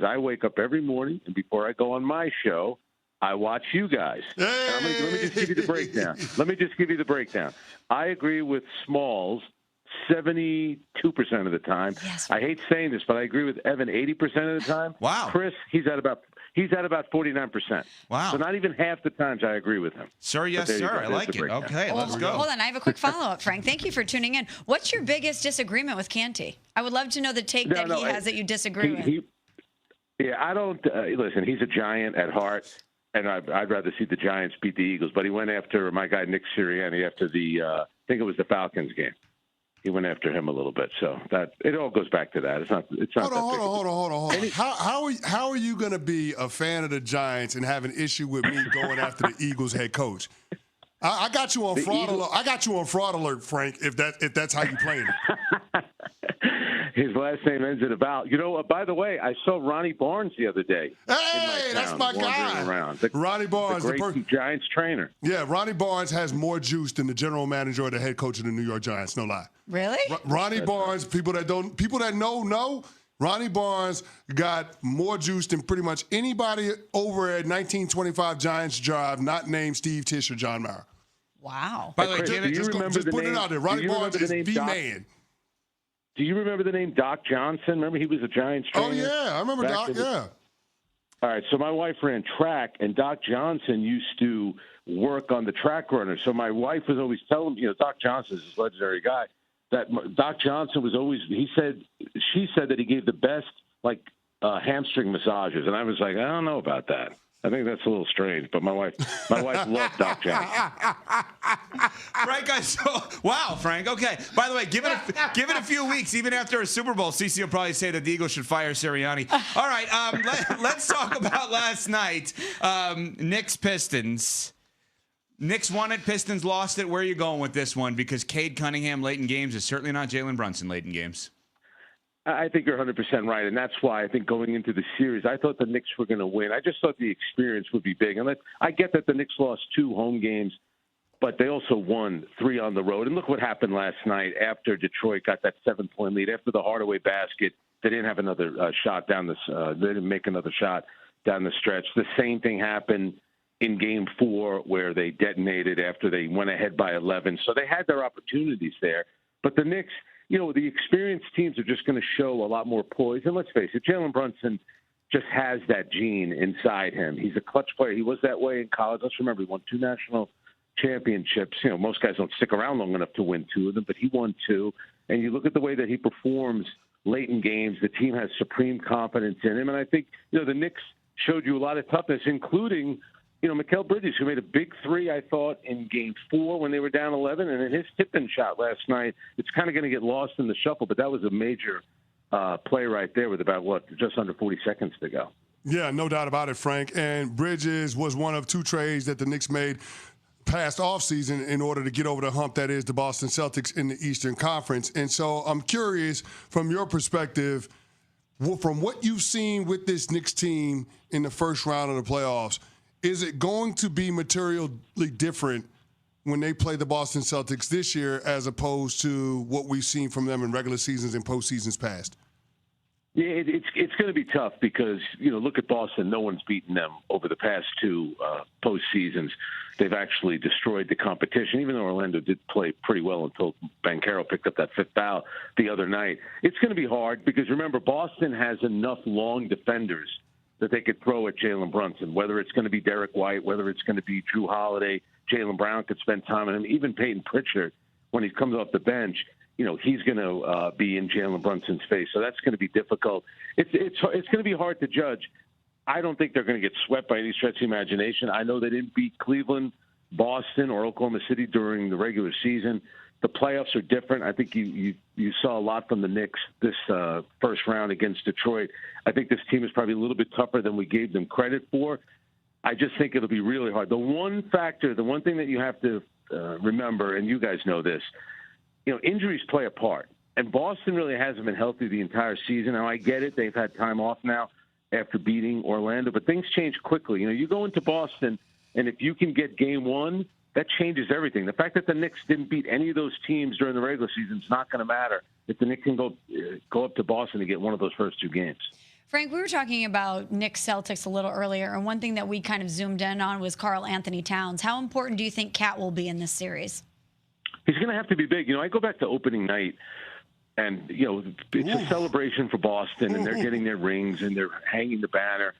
I wake up every morning, and before I go on my show, I watch you guys. Hey! Let me just give you the breakdown. I agree with Smalls 72% of the time. Yes. I hate saying this, but I agree with Evan 80% of the time. Wow. Chris, he's at about 49%. Wow. So not even half the times I agree with him. Sir, yes, sir. I like it. Okay, let's go. Hold on. I have a quick follow-up, Frank. Thank you for tuning in. What's your biggest disagreement with Canty? I would love to know the take that he has that you disagree with. I don't listen, he's a Giant at heart, and I'd rather see the Giants beat the Eagles. But he went after my guy Nick Sirianni after the I think it was the Falcons game. He went after him a little bit, so that it all goes back to that. It's not. Hold on. How are you going to be a fan of the Giants and have an issue with me going after the Eagles head coach? I got you on fraud alert. I got you on fraud alert, Frank. If that's how you playing it. His last name ends in about. You know, by the way, I saw Ronnie Barnes the other day. Hey, that's my guy. Ronnie Barnes, the great Giants trainer. Yeah, Ronnie Barnes has more juice than the general manager or the head coach of the New York Giants. No lie. Really? Ronnie Barnes. People that know. Ronnie Barnes got more juice than pretty much anybody over at 1925 Giants Drive, not named Steve Tisch or John Mara. Wow. By the way, just put it out there. Ronnie Barnes is the man. Do you remember the name Doc Johnson? Remember he was a Giants trainer? Oh, yeah. I remember Doc, yeah. All right, so my wife ran track, and Doc Johnson used to work on the track runner. So my wife was always telling me, Doc Johnson's this legendary guy, that Doc Johnson was always, she said that he gave the best, hamstring massages. And I was like, I don't know about that. I think that's a little strange, but my wife loved Doc Johnson. Frank, wow, Frank. Okay. By the way, give it a few weeks. Even after a Super Bowl, CC will probably say that the Eagles should fire Sirianni. All right, let's talk about last night. Knicks Pistons. Knicks won it. Pistons lost it. Where are you going with this one? Because Cade Cunningham late in games is certainly not Jalen Brunson late in games. I think you're 100% right, and that's why I think going into the series, I thought the Knicks were going to win. I just thought the experience would be big. And I get that the Knicks lost 2 home games, but they also won 3 on the road. And look what happened last night after Detroit got that 7-point lead. After the Hardaway basket, they didn't have another shot down this. They didn't make another shot down the stretch. The same thing happened in Game 4 where they detonated after they went ahead by 11. So they had their opportunities there. But the Knicks, the experienced teams are just going to show a lot more poise. And let's face it, Jalen Brunson just has that gene inside him. He's a clutch player. He was that way in college. Let's remember, he won 2 national championships. Most guys don't stick around long enough to win 2 of them, but he won 2. And you look at the way that he performs late in games, the team has supreme confidence in him. And I think, the Knicks showed you a lot of toughness, including Mikal Bridges, who made a big 3, I thought, in Game 4 when they were down 11. And in his tip-in shot last night, it's kind of going to get lost in the shuffle, but that was a major play right there with about, just under 40 seconds to go. Yeah, no doubt about it, Frank. And Bridges was one of 2 trades that the Knicks made past offseason in order to get over the hump that is the Boston Celtics in the Eastern Conference. And so I'm curious, from your perspective, from what you've seen with this Knicks team in the first round of the playoffs, is it going to be materially different when they play the Boston Celtics this year as opposed to what we've seen from them in regular seasons and postseasons past? Yeah, it's going to be tough because, look at Boston. No one's beaten them over the past 2 postseasons. They've actually destroyed the competition, even though Orlando did play pretty well until Banchero picked up that 5th foul the other night. It's going to be hard because, remember, Boston has enough long defenders that they could throw at Jalen Brunson, whether it's going to be Derek White, whether it's going to be Drew Holiday, Jalen Brown could spend time on him, even Peyton Pritchard, when he comes off the bench, he's going to be in Jalen Brunson's face. So that's going to be difficult. It's going to be hard to judge. I don't think they're going to get swept by any stretch of the imagination. I know they didn't beat Cleveland, Boston, or Oklahoma City during the regular season. The playoffs are different. I think you saw a lot from the Knicks this first round against Detroit. I think this team is probably a little bit tougher than we gave them credit for. I just think it'll be really hard. The one thing that you have to remember, and you guys know this, injuries play a part. And Boston really hasn't been healthy the entire season. Now, I get it. They've had time off now after beating Orlando. But things change quickly. You go into Boston, and if you can get Game 1, that changes everything. The fact that the Knicks didn't beat any of those teams during the regular season is not going to matter if the Knicks can go up to Boston to get one of those first 2 games. Frank, we were talking about Knicks Celtics a little earlier, and one thing that we kind of zoomed in on was Karl-Anthony Towns. How important do you think Cat will be in this series? He's going to have to be big. I go back to opening night, and, it's a celebration for Boston, and they're getting their rings, and they're hanging the banner.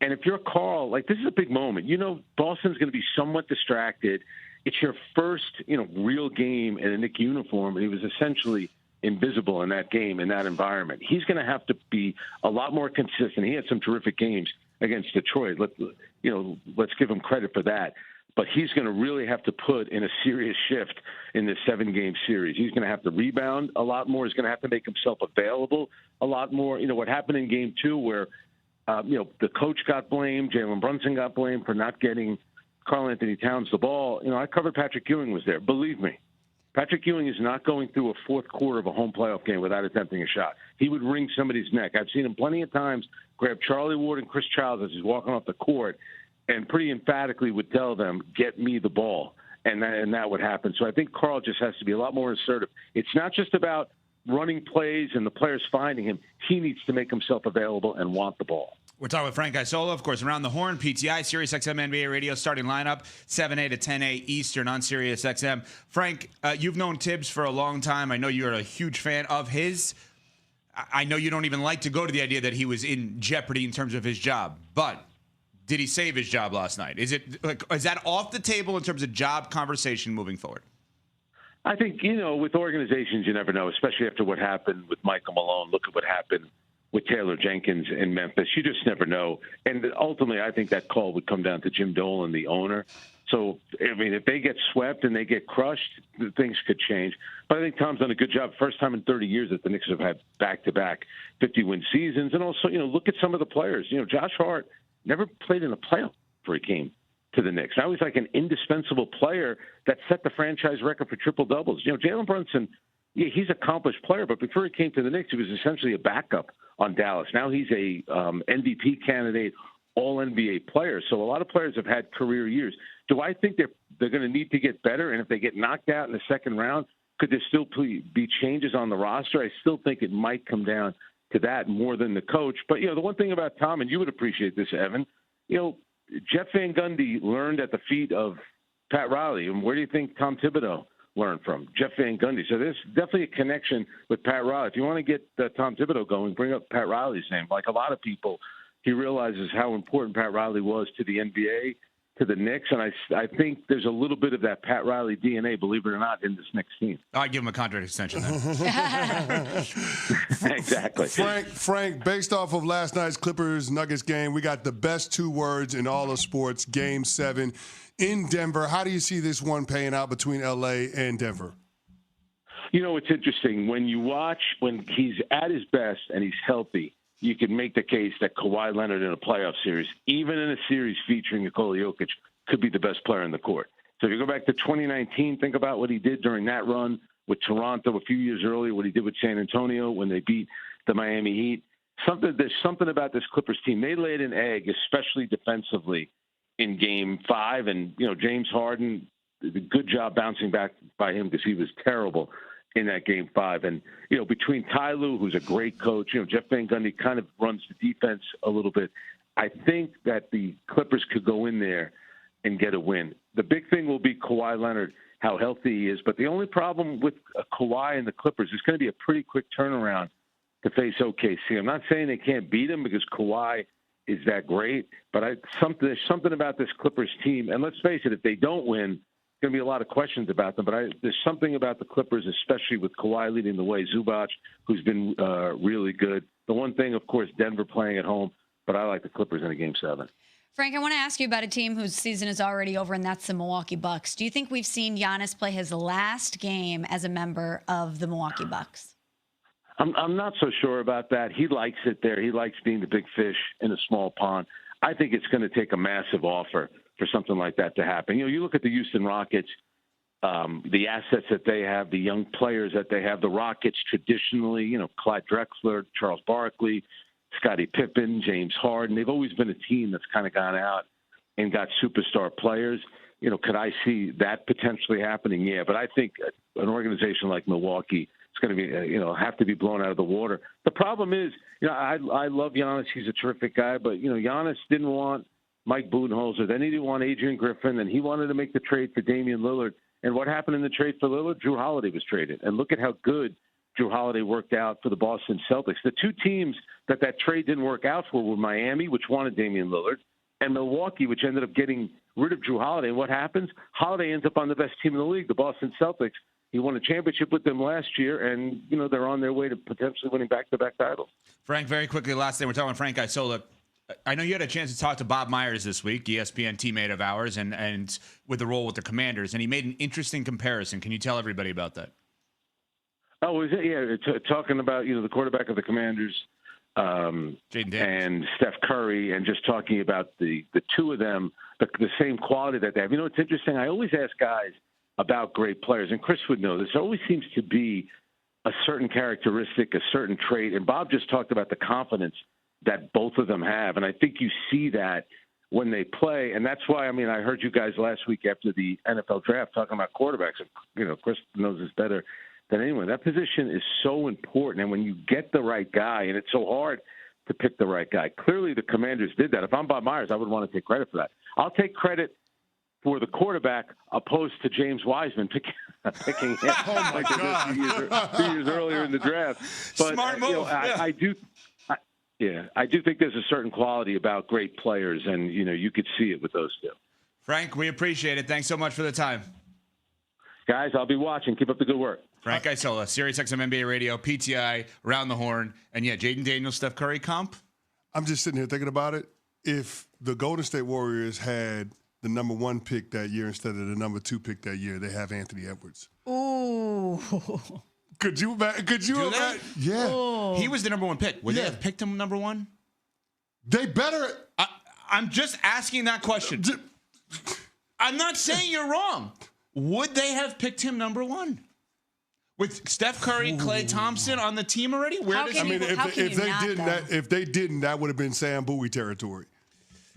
And if you're Karl, this is a big moment. Boston's going to be somewhat distracted. It's your first, real game in a Knicks uniform, and he was essentially invisible in that game, in that environment. He's going to have to be a lot more consistent. He had some terrific games against Detroit. Let's give him credit for that. But he's going to really have to put in a serious shift in this 7-game series. He's going to have to rebound a lot more. He's going to have to make himself available a lot more. What happened in Game 2 where, the coach got blamed, Jalen Brunson got blamed for not getting Karl-Anthony Towns the ball. I covered Patrick Ewing was there. Believe me, Patrick Ewing is not going through a fourth quarter of a home playoff game without attempting a shot. He would wring somebody's neck. I've seen him plenty of times grab Charlie Ward and Chris Childs as he's walking off the court and pretty emphatically would tell them, get me the ball. And that would happen. So I think Karl just has to be a lot more assertive. It's not just about running plays and the players finding him. He needs to make himself available and want the ball. We're talking with Frank Isola, of course, Around the Horn, PTI, Sirius XM NBA Radio, starting lineup, 7A to 10A Eastern on Sirius XM. Frank, you've known Tibbs for a long time. I know you're a huge fan of his. I know you don't even like to go to the idea that he was in jeopardy in terms of his job, but did he save his job last night? Is that off the table in terms of job conversation moving forward? I think, with organizations, you never know, especially after what happened with Michael Malone. Look at what happened with Taylor Jenkins in Memphis. You just never know. And ultimately, I think that call would come down to Jim Dolan, the owner. So, if they get swept and they get crushed, things could change. But I think Tom's done a good job. First time in 30 years that the Knicks have had back-to-back 50-win seasons. And also, look at some of the players. Josh Hart never played in a playoff before he came to the Knicks. Now he's like an indispensable player that set the franchise record for triple-doubles. Jalen Brunson, he's an accomplished player, but before he came to the Knicks, he was essentially a backup on Dallas. Now he's a MVP candidate, all-NBA player. So a lot of players have had career years. Do I think they're going to need to get better? And if they get knocked out in the second round, could there still be changes on the roster? I still think it might come down to that more than the coach. But, the one thing about Tom, and you would appreciate this, Evan, Jeff Van Gundy learned at the feet of Pat Riley. And where do you think Tom Thibodeau learned from? Jeff Van Gundy. So there's definitely a connection with Pat Riley. If you want to get Tom Thibodeau going, bring up Pat Riley's name. Like a lot of people, he realizes how important Pat Riley was to the NBA, to the Knicks, and I think there's a little bit of that Pat Riley DNA, believe it or not, in this Knicks team. I'd give him a contract extension then. Exactly. Frank, based off of last night's Clippers-Nuggets game, we got the best 2 words in all of sports, Game 7 in Denver. How do you see this one paying out between L.A. and Denver? It's interesting. When you watch, when he's at his best and he's healthy, you can make the case that Kawhi Leonard in a playoff series, even in a series featuring Nikola Jokic, could be the best player in the court. So if you go back to 2019, think about what he did during that run with Toronto a few years earlier, what he did with San Antonio when they beat the Miami Heat. There's something about this Clippers team. They laid an egg, especially defensively, in Game 5. And, James Harden, good job bouncing back by him because he was terrible in that Game 5. And, between Ty Lue, who's a great coach, Jeff Van Gundy kind of runs the defense a little bit. I think that the Clippers could go in there and get a win. The big thing will be Kawhi Leonard, how healthy he is. But the only problem with Kawhi and the Clippers is going to be a pretty quick turnaround to face OKC. I'm not saying they can't beat him because Kawhi is that great, but there's something about this Clippers team. And let's face it, if they don't win, going to be a lot of questions about them, but there's something about the Clippers, especially with Kawhi leading the way, Zubac, who's been really good. The one thing, of course, Denver playing at home, but I like the Clippers in a Game 7. Frank, I want to ask you about a team whose season is already over, and that's the Milwaukee Bucks. Do you think we've seen Giannis play his last game as a member of the Milwaukee Bucks? I'm not so sure about that. He likes it there. He likes being the big fish in a small pond. I think it's going to take a massive offer for something like that to happen. You look at the Houston Rockets, the assets that they have, the young players that they have. The Rockets traditionally, Clyde Drexler, Charles Barkley, Scottie Pippen, James Harden. They've always been a team that's kind of gone out and got superstar players. Could I see that potentially happening? Yeah, but I think an organization like Milwaukee it's going to be, have to be blown out of the water. The problem is, I love Giannis. He's a terrific guy, but, Giannis didn't want Mike Budenholzer. Then he didn't want Adrian Griffin. And he wanted to make the trade for Damian Lillard. And what happened in the trade for Lillard? Drew Holiday was traded. And look at how good Drew Holiday worked out for the Boston Celtics. The two teams that trade didn't work out for were Miami, which wanted Damian Lillard, and Milwaukee, which ended up getting rid of Drew Holiday. And what happens? Holiday ends up on the best team in the league, the Boston Celtics. He won a championship with them last year, and, they're on their way to potentially winning back-to-back titles. Frank, very quickly, last thing. We're talking Frank Isola. I know you had a chance to talk to Bob Myers this week, ESPN teammate of ours, and with the role with the Commanders, and he made an interesting comparison. Can you tell everybody about that? Oh, is it? Yeah, talking about, the quarterback of the Commanders and Steph Curry, and just talking about the two of them, the same quality that they have. It's interesting. I always ask guys about great players, and Chris would know this. There always seems to be a certain characteristic, a certain trait, and Bob just talked about the confidence that both of them have, and I think you see that when they play, and that's why, I heard you guys last week after the NFL draft talking about quarterbacks. Chris knows this better than anyone. That position is so important, and when you get the right guy, and it's so hard to pick the right guy. Clearly, the Commanders did that. If I'm Bob Myers, I would want to take credit for that. I'll take credit for the quarterback opposed to James Wiseman picking him like a few years earlier in the draft. But, smart move. I do think there's a certain quality about great players, and, you could see it with those two. Frank, we appreciate it. Thanks so much for the time. Guys, I'll be watching. Keep up the good work. Frank Isola, Sirius XM NBA Radio, PTI, Around the Horn. And, Jaden Daniels, Steph Curry comp? I'm just sitting here thinking about it. If the Golden State Warriors had the number 1 pick that year instead of the number 2 pick that year, they have Anthony Edwards. Ooh. Could you imagine? Yeah. Ooh. He was the number 1 pick. Would they have picked him number 1? They better. I'm just asking that question. I'm not saying you're wrong. Would they have picked him number 1? With Steph Curry, Klay Thompson on the team already? If they didn't, that would have been Sam Bowie territory.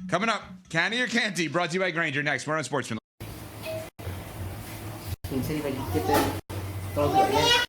Coming up, Candy or Canty, brought to you by Granger. Next, we're on Sportsman. Can anybody get the